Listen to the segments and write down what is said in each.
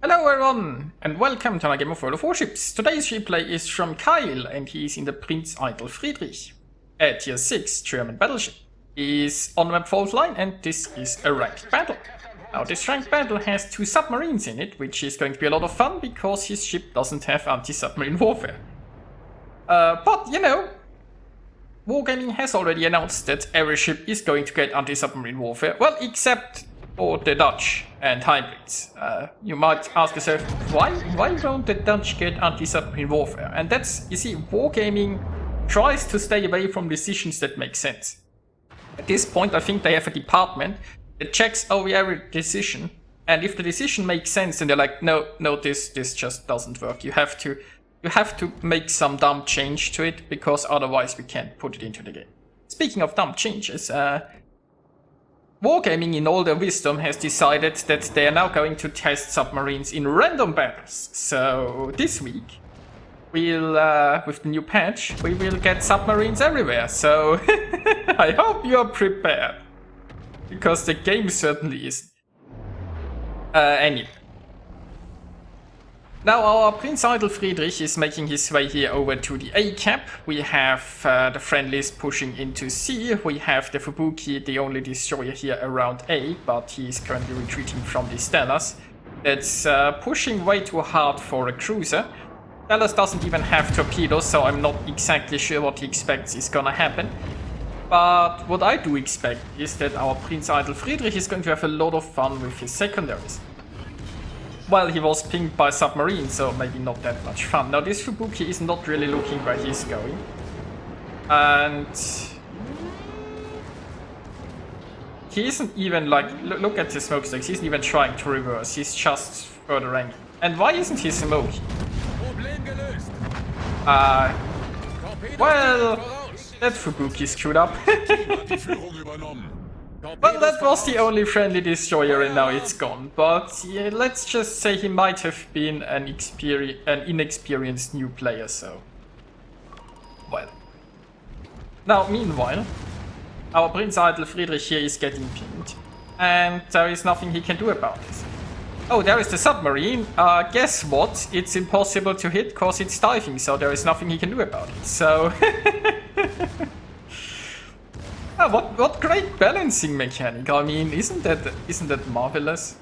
Hello everyone, and welcome to my game of World of Warships. Today's replay is from Kyle, and he's in the Prinz Eitel Friedrich, a tier 6 German battleship. He's on map fault line, and this is a ranked battle. Now this ranked battle has 2 submarines in it, which is going to be a lot of fun because his ship doesn't have anti-submarine warfare. But you know, Wargaming has already announced that every ship is going to get anti-submarine warfare, well, except for the Dutch and hybrids. You might ask yourself, why don't the Dutch get anti-submarine warfare? And that's, you see, Wargaming tries to stay away from decisions that make sense. At this point, I think they have a department that checks over every decision, and if the decision makes sense, then they're like, no, this just doesn't work. You have to make some dumb change to it, because otherwise we can't put it into the game. Speaking of dumb changes, Wargaming in all their wisdom has decided that they are now going to test submarines in random battles. So this week, we'll, with the new patch, we will get submarines everywhere. So I hope you're prepared, because the game certainly isn't. Anyway. Now our Prinz Eitel Friedrich is making his way here over to the A cap. We have the friendlies pushing into C. We have the Fubuki, the only destroyer here around A, but he is currently retreating from the Stellas. That's pushing way too hard for a cruiser. Stellas doesn't even have torpedoes, so I'm not exactly sure what he expects is gonna happen. But what I do expect is that our Prinz Eitel Friedrich is going to have a lot of fun with his secondaries. Well, he was pinged by submarine, so maybe not that much fun. Now this Fubuki is not really looking where he's going. And he isn't even like, look at his smokestacks, he isn't even trying to reverse, he's just further angling. And why isn't he smoking? Well, that Fubuki screwed up. Well, that was the only friendly destroyer and now it's gone, but yeah, let's just say he might have been an inexperienced new player, so... Well. Now, meanwhile, our Prinz Eitel Friedrich here is getting pinned, and there is nothing he can do about this. Oh, there is the submarine. Guess what? It's impossible to hit because it's diving, so there is nothing he can do about it, so... What great balancing mechanic! I mean, isn't that marvelous?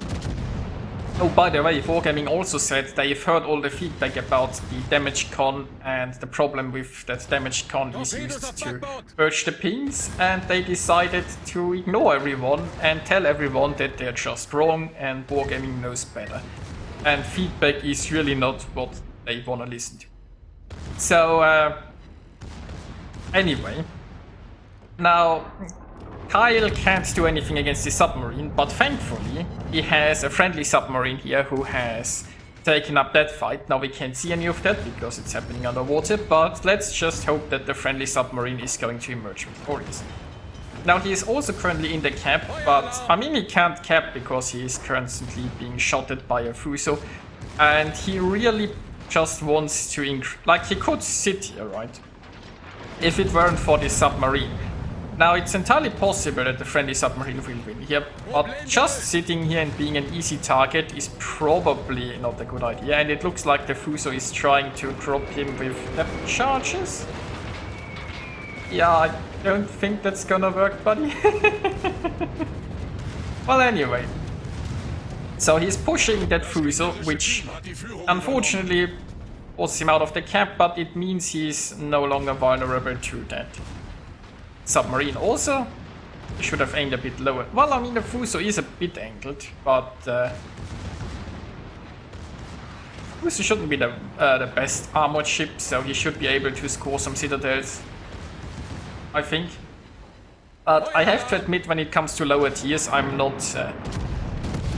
Oh, by the way, Wargaming also said they've heard all the feedback about the damage con, and the problem with that damage con is used to purge the pings, and they decided to ignore everyone and tell everyone that they're just wrong and Wargaming knows better. And feedback is really not what they wanna listen to. So, anyway. Now, Kyle can't do anything against the submarine, but thankfully he has a friendly submarine here who has taken up that fight. Now we can't see any of that because it's happening underwater, but let's just hope that the friendly submarine is going to emerge victorious. Now he is also currently in the cap, but I mean he can't cap because he is currently being shotted by a Fuso, and he really just wants to like he could sit here, right? If it weren't for this submarine. Now, it's entirely possible that the friendly submarine will win here, but just sitting here and being an easy target is probably not a good idea, and it looks like the Fuso is trying to drop him with depth charges. Yeah, I don't think that's gonna work, buddy. Well, anyway. So he's pushing that Fuso, which unfortunately puts him out of the cap, but it means he's no longer vulnerable to that submarine. Also, he should have aimed a bit lower. Well, I mean, the Fuso is a bit angled, but Fuso shouldn't be the best armored ship, so he should be able to score some citadels, I think. But I have to admit, when it comes to lower tiers, I'm not...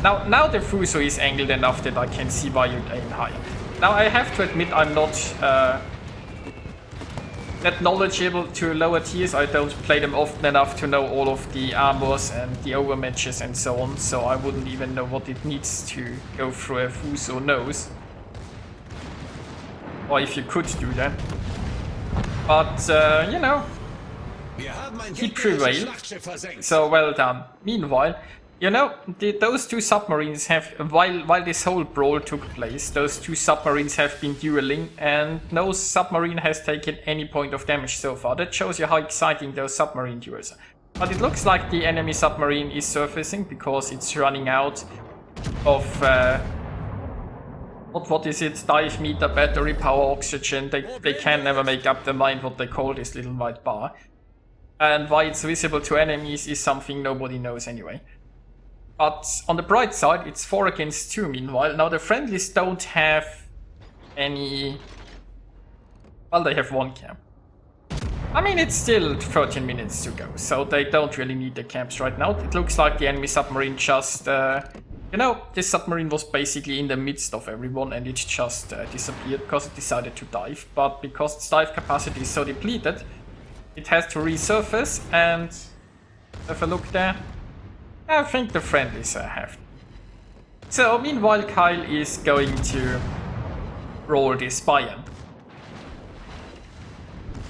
Now the Fuso is angled enough that I can see why you'd aim higher. Now I have to admit, I'm not... that knowledgeable to lower tiers. I don't play them often enough to know all of the armors and the overmatches and so on, so I wouldn't even know what it needs to go through a Fuso nose. Or if you could do that. But, you know, he prevailed, so well done. Meanwhile, You know, those two submarines have, while this whole brawl took place, those two submarines have been dueling, and no submarine has taken any point of damage so far. That shows you how exciting those submarine duels are. But it looks like the enemy submarine is surfacing because it's running out of, what is it, dive meter, battery power, oxygen. They can never make up their mind what they call this little white bar. And why it's visible to enemies is something nobody knows anyway. But on the bright side, it's 4 against 2 meanwhile. Now the friendlies don't have any... Well, they have 1 camp. I mean, it's still 13 minutes to go, so they don't really need the camps right now. It looks like the enemy submarine just... you know, this submarine was basically in the midst of everyone and it just disappeared because it decided to dive. But because its dive capacity is so depleted, it has to resurface, and have a look there. I think the friendlies have. So, meanwhile, Kyle is going to roll this Bayern.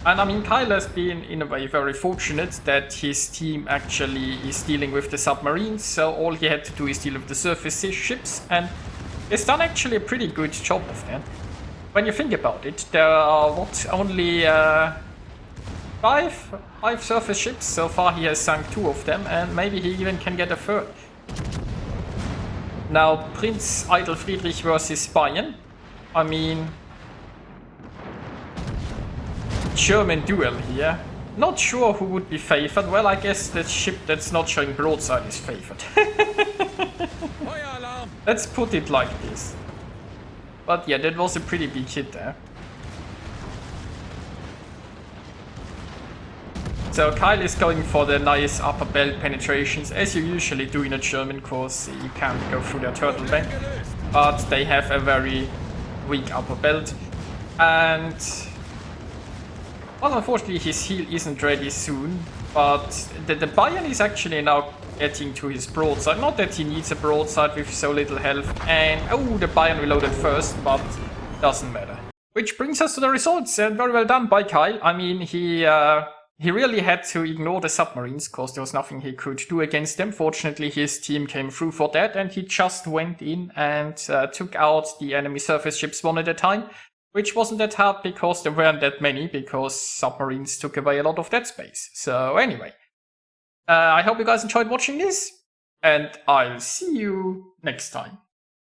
And I mean, Kyle has been, in a way, very fortunate that his team actually is dealing with the submarines, so all he had to do is deal with the surface ships, and he's done actually a pretty good job of that. When you think about it, there are, only 5 surface ships. So far he has sunk 2 of them, and maybe he even can get a 3rd. Now, Prinz Eitel Friedrich versus Bayern. I mean, German duel here. Not sure who would be favored. Well, I guess the ship that's not showing broadside is favored. Let's put it like this. But yeah, that was a pretty big hit there. So Kyle is going for the nice upper belt penetrations, as you usually do in a German course. You can't go through their turtle bank, but they have a very weak upper belt. And, well, unfortunately his heal isn't ready soon, but the Bayern is actually now getting to his broadside. Not that he needs a broadside with so little health, and oh, the Bayern reloaded first, but doesn't matter. Which brings us to the results, and very well done by Kyle. I mean, he really had to ignore the submarines, because there was nothing he could do against them. Fortunately, his team came through for that, and he just went in and took out the enemy surface ships one at a time, which wasn't that hard because there weren't that many, because submarines took away a lot of that space. So anyway, I hope you guys enjoyed watching this, and I'll see you next time.